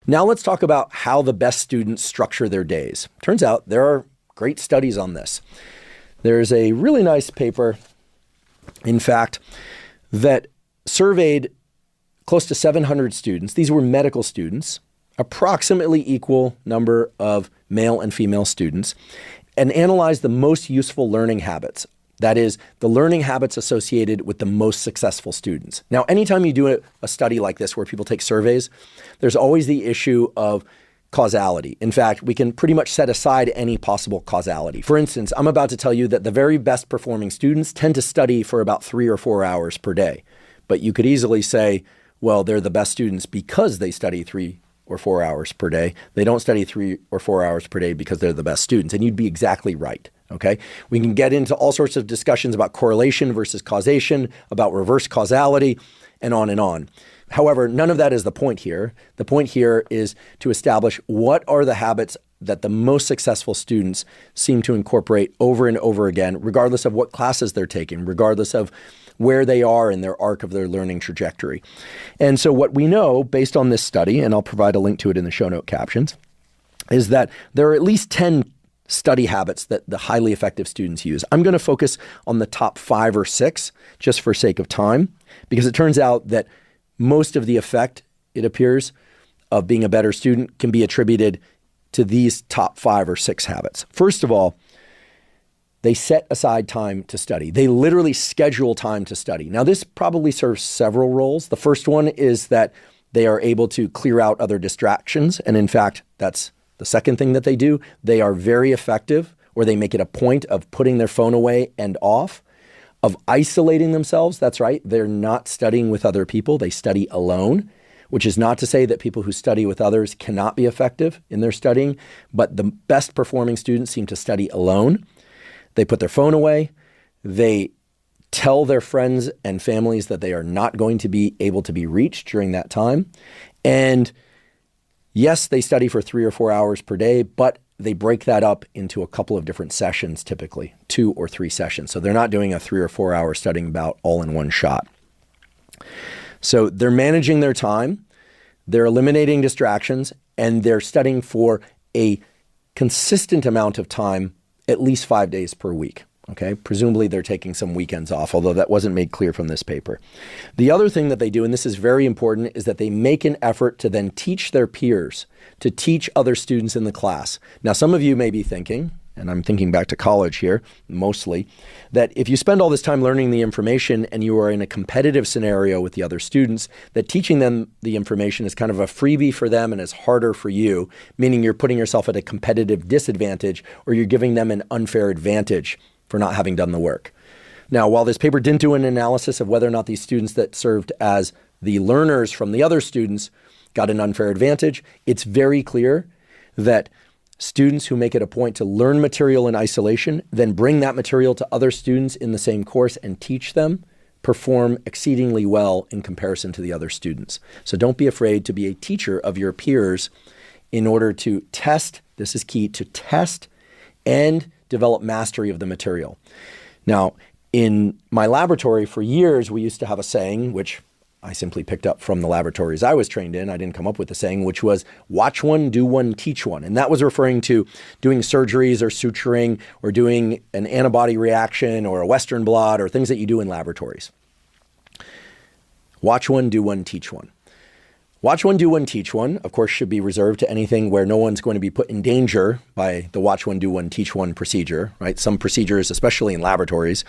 Now let's talk about how the best students structure their days. Turns out there are great studies on this. There's a really nice paper, in fact, that surveyed close to 700 students. These were medical students, approximately equal number of male and female students, and analyzed the most useful learning habits. That is, the learning habits associated with the most successful students. Now, anytime you do a study like this where people take surveys, there's always the issue of causality. In fact, we can pretty much set aside any possible causality. For instance, I'm about to tell you that the very best performing students tend to study for about 3 or 4 hours per day. But you could easily say, well, they're the best students because they study 3 or 4 hours per day. They don't study 3 or 4 hours per day because they're the best students. And you'd be exactly right. Okay, we can get into all sorts of discussions about correlation versus causation, about reverse causality, and on and on. However, none of that is the point here. The point here is to establish what are the habits that the most successful students seem to incorporate over and over again, regardless of what classes they're taking, regardless of where they are in their arc of their learning trajectory. And so what we know based on this study, and I'll provide a link to it in the show note captions, is that there are at least 10 study habits that the highly effective students use. I'm going to focus on the top 5 or 6 just for sake of time, because it turns out that most of the effect, it appears, of being a better student can be attributed to these top 5 or 6 habits. First of all, they set aside time to study. They literally schedule time to study. Now, this probably serves several roles. The first one is that they are able to clear out other distractions. And in fact, that's the second thing that they do. They are very effective, or they make it a point of putting their phone away and off, of isolating themselves. That's right. They're not studying with other people. They study alone, which is not to say that people who study with others cannot be effective in their studying, but the best performing students seem to study alone. They put their phone away. They tell their friends and families that they are not going to be able to be reached during that time. And yes, they study for 3 or 4 hours per day, but they break that up into a couple of different sessions, typically 2 or 3 sessions. So they're not doing a 3 or 4 hour studying bout all in one shot. So they're managing their time, they're eliminating distractions, and they're studying for a consistent amount of time, at least 5 days per week. Okay, presumably they're taking some weekends off, although that wasn't made clear from this paper. The other thing that they do, and this is very important, is that they make an effort to then teach their peers, to teach other students in the class. Now, some of you may be thinking, and I'm thinking back to college here mostly, that if you spend all this time learning the information and you are in a competitive scenario with the other students, that teaching them the information is kind of a freebie for them and is harder for you, meaning you're putting yourself at a competitive disadvantage, or you're giving them an unfair advantage for not having done the work. Now, while this paper didn't do an analysis of whether or not these students that served as the learners from the other students got an unfair advantage, it's very clear that students who make it a point to learn material in isolation, then bring that material to other students in the same course and teach them, perform exceedingly well in comparison to the other students. So don't be afraid to be a teacher of your peers in order to test, this is key, to test and develop mastery of the material. Now, in my laboratory for years, we used to have a saying, which I simply picked up from the laboratories I was trained in. I didn't come up with the saying, which was watch one, do one, teach one. And that was referring to doing surgeries or suturing or doing an antibody reaction or a Western blot or things that you do in laboratories. Watch one, do one, teach one. Watch one, do one, teach one, of course, should be reserved to anything where no one's going to be put in danger by the watch one, do one, teach one procedure, right? Some procedures, especially in laboratories,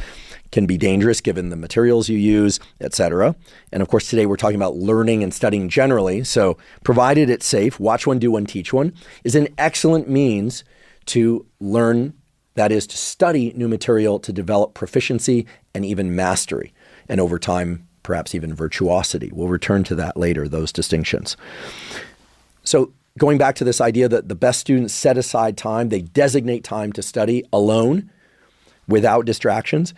can be dangerous given the materials you use, etc. And of course, today we're talking about learning and studying generally. So provided it's safe, watch one, do one, teach one is an excellent means to learn, that is to study new material, to develop proficiency and even mastery. And over time, perhaps even virtuosity. We'll return to that later, those distinctions. So going back to this idea that the best students set aside time, they designate time to study alone without distractions,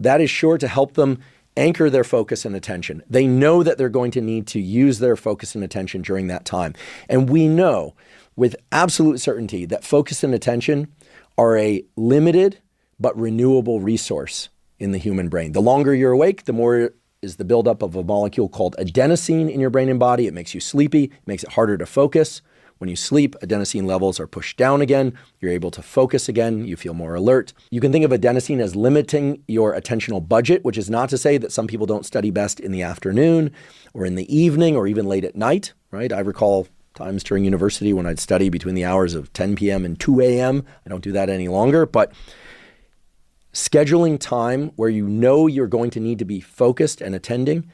that is sure to help them anchor their focus and attention. They know that they're going to need to use their focus and attention during that time. And we know with absolute certainty that focus and attention are a limited but renewable resource in the human brain. The longer you're awake, the more is the buildup of a molecule called adenosine in your brain and body. It makes you sleepy, it makes it harder to focus. When you sleep, adenosine levels are pushed down again. You're able to focus again. You feel more alert. You can think of adenosine as limiting your attentional budget, which is not to say that some people don't study best in the afternoon or in the evening or even late at night, right? I recall times during university when I'd study between the hours of 10 p.m. and 2 a.m. I don't do that any longer, but scheduling time where you know you're going to need to be focused and attending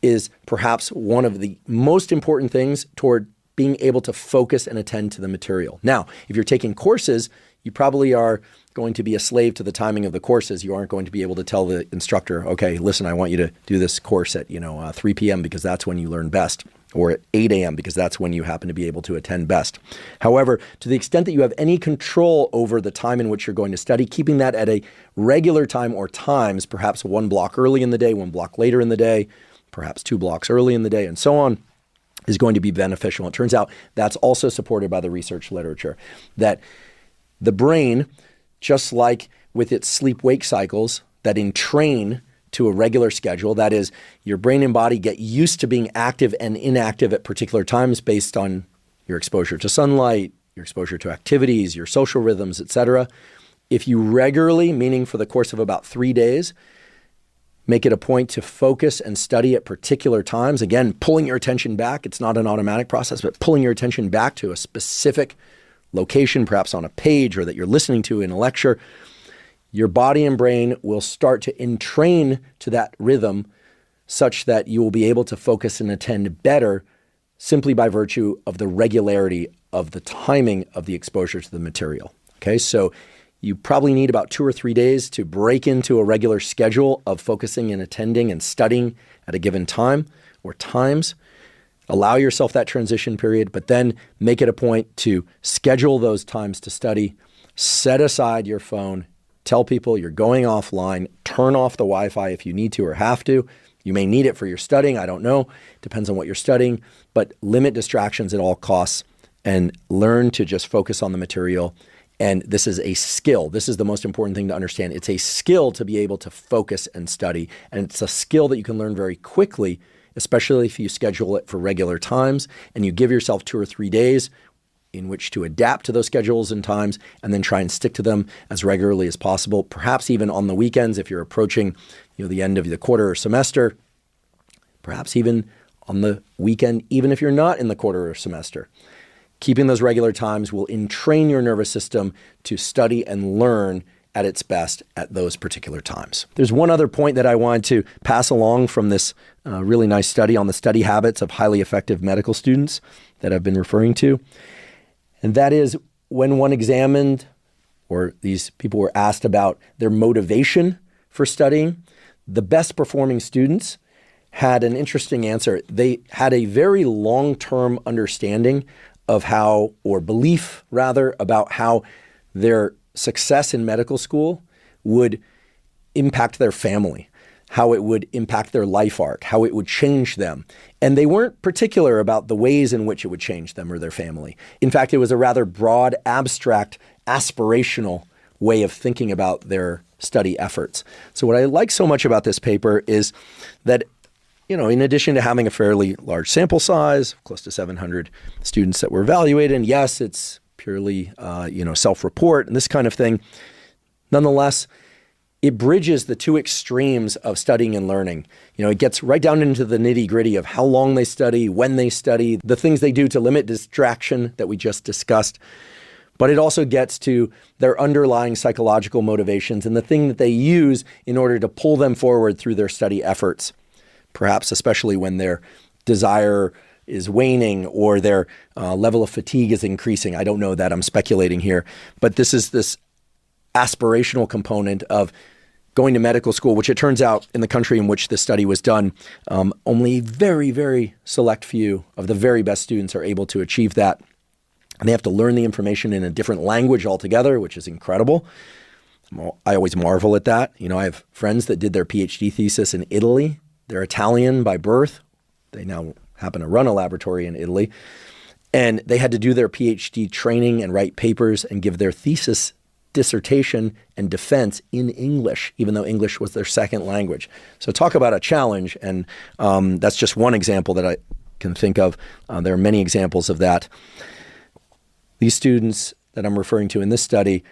is perhaps one of the most important things toward being able to focus and attend to the material. Now, if you're taking courses, you probably are going to be a slave to the timing of the courses. You aren't going to be able to tell the instructor, okay, listen, I want you to do this course at 3 p.m. because that's when you learn best, or at 8 a.m. because that's when you happen to be able to attend best. However, to the extent that you have any control over the time in which you're going to study, keeping that at a regular time or times, perhaps 1 block early in the day, 1 block later in the day, perhaps 2 blocks early in the day, and so on, is going to be beneficial. It turns out that's also supported by the research literature, that the brain, just like with its sleep-wake cycles that entrain to a regular schedule, that is, your brain and body get used to being active and inactive at particular times based on your exposure to sunlight, your exposure to activities, your social rhythms, etc. If you regularly, meaning for the course of about 3 days, make it a point to focus and study at particular times. Again, pulling your attention back. It's not an automatic process, but pulling your attention back to a specific location, perhaps on a page or that you're listening to in a lecture. Your body and brain will start to entrain to that rhythm such that you will be able to focus and attend better simply by virtue of the regularity of the timing of the exposure to the material. Okay, so you probably need about 2 or 3 days to break into a regular schedule of focusing and attending and studying at a given time or times. Allow yourself that transition period, but then make it a point to schedule those times to study. Set aside your phone. Tell people you're going offline. Turn off the Wi-Fi if you need to or have to. You may need it for your studying. I don't know. Depends on what you're studying. But limit distractions at all costs and learn to just focus on the material. And this is a skill. This is the most important thing to understand. It's a skill to be able to focus and study. And it's a skill that you can learn very quickly, especially if you schedule it for regular times and you give yourself 2 or 3 days in which to adapt to those schedules and times and then try and stick to them as regularly as possible, perhaps even on the weekends if you're approaching the end of the quarter or semester, perhaps even on the weekend, even if you're not in the quarter or semester. Keeping those regular times will entrain your nervous system to study and learn at its best at those particular times. There's one other point that I wanted to pass along from this really nice study on the study habits of highly effective medical students that I've been referring to. And that is when one examined, or these people were asked about their motivation for studying, the best performing students had an interesting answer. They had a very long-term understanding of how, or belief rather, about how their success in medical school would impact their family, how it would impact their life arc, how it would change them. And they weren't particular about the ways in which it would change them or their family. In fact, it was a rather broad, abstract, aspirational way of thinking about their study efforts. So what I like so much about this paper is that in addition to having a fairly large sample size, close to 700 students that were evaluated, and yes, it's purely, self-report and this kind of thing, nonetheless, it bridges the two extremes of studying and learning. It gets right down into the nitty-gritty of how long they study, when they study, the things they do to limit distraction that we just discussed. But it also gets to their underlying psychological motivations and the thing that they use in order to pull them forward through their study efforts. Perhaps especially when their desire is waning or their level of fatigue is increasing. I don't know that, I'm speculating here. But this is this aspirational component of going to medical school, which it turns out in the country in which this study was done, only very, very select few of the very best students are able to achieve that. And they have to learn the information in a different language altogether, which is incredible. I always marvel at that. I have friends that did their PhD thesis in Italy. They're Italian by birth. They now happen to run a laboratory in Italy. And they had to do their PhD training and write papers and give their thesis dissertation and defense in English, even though English was their second language. So talk about a challenge, and that's just one example that I can think of. There are many examples of that. These students that I'm referring to in this study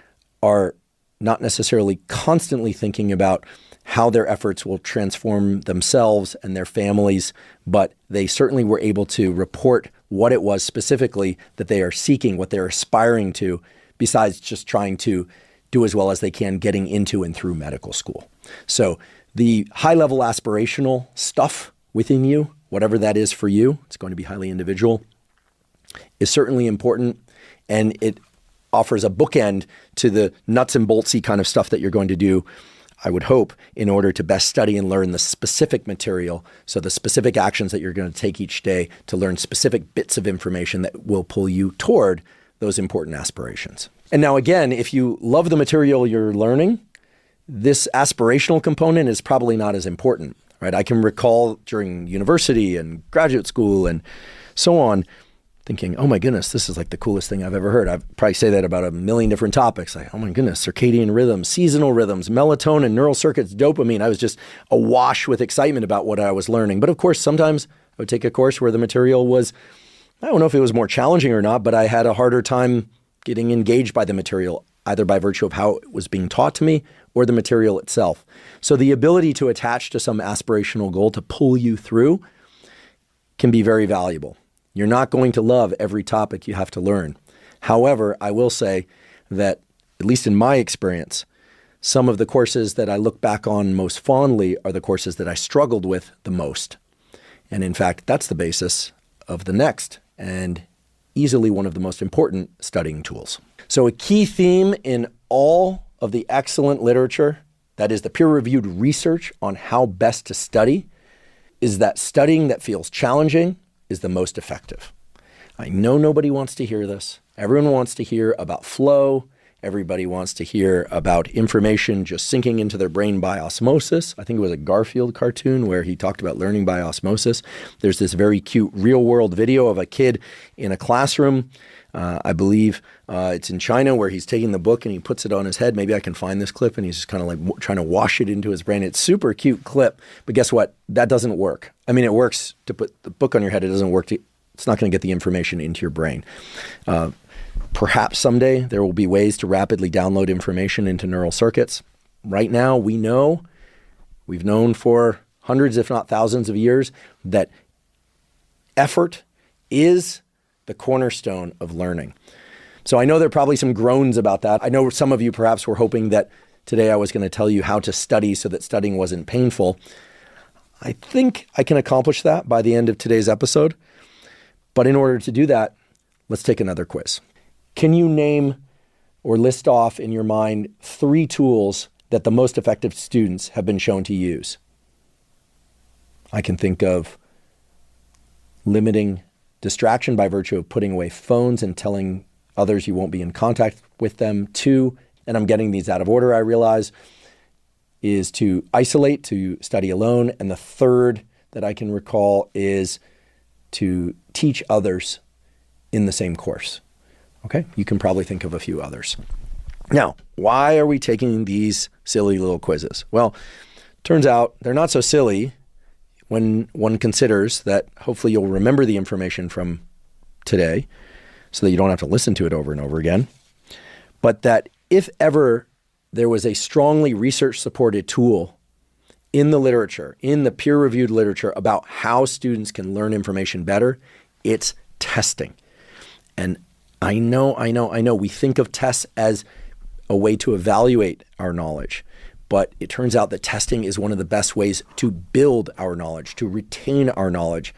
are not necessarily constantly thinking about how their efforts will transform themselves and their families, but they certainly were able to report what it was specifically that they are seeking, what they're aspiring to, besides just trying to do as well as they can getting into and through medical school. So the high-level aspirational stuff within you, whatever that is for you, it's going to be highly individual, is certainly important, and it offers a bookend to the nuts and boltsy kind of stuff that you're going to do, I would hope, in order to best study and learn the specific material, so the specific actions that you're going to take each day to learn specific bits of information that will pull you toward those important aspirations. And now again, if you love the material you're learning, this aspirational component is probably not as important, right? I can recall during university and graduate school and so on, thinking, oh my goodness, this is like the coolest thing I've ever heard. I'd probably say that about a million different topics. Like, oh my goodness, circadian rhythms, seasonal rhythms, melatonin, neural circuits, dopamine. I was just awash with excitement about what I was learning. But of course, sometimes I would take a course where the material was, I don't know if it was more challenging or not, but I had a harder time getting engaged by the material, either by virtue of how it was being taught to me or the material itself. So the ability to attach to some aspirational goal to pull you through can be very valuable. You're not going to love every topic you have to learn. However, I will say that, at least in my experience, some of the courses that I look back on most fondly are the courses that I struggled with the most. And in fact, that's the basis of the next and easily one of the most important studying tools. So a key theme in all of the excellent literature, that is the peer-reviewed research on how best to study, is that studying that feels challenging is the most effective. I know nobody wants to hear this. Everyone wants to hear about flow. Everybody wants to hear about information just sinking into their brain by osmosis. I think it was a Garfield cartoon where he talked about learning by osmosis. There's this very cute real-world video of a kid in a classroom. I believe it's in China, where he's taking the book and he puts it on his head. Maybe I can find this clip, and he's just kind of like trying to wash it into his brain. It's a super cute clip, but guess what? That doesn't work. I mean, it works to put the book on your head. It doesn't work it's not going to get the information into your brain. Perhaps someday there will be ways to rapidly download information into neural circuits. Right now, we've known for hundreds, if not thousands of years, that effort is the cornerstone of learning. So I know there are probably some groans about that. I know some of you perhaps were hoping that today I was going to tell you how to study so that studying wasn't painful. I think I can accomplish that by the end of today's episode. But in order to do that, let's take another quiz. Can you name or list off in your mind 3 tools that the most effective students have been shown to use? I can think of limiting distraction by virtue of putting away phones and telling others you won't be in contact with them. 2, and I'm getting these out of order, I realize, is to isolate, to study alone. And the 3rd that I can recall is to teach others in the same course. Okay, you can probably think of a few others. Now, why are we taking these silly little quizzes? Well, turns out they're not so silly when one considers that hopefully you'll remember the information from today so that you don't have to listen to it over and over again. But that if ever there was a strongly research-supported tool in the literature, in the peer-reviewed literature about how students can learn information better, it's testing. And I know, we think of tests as a way to evaluate our knowledge, but it turns out that testing is one of the best ways to build our knowledge, to retain our knowledge,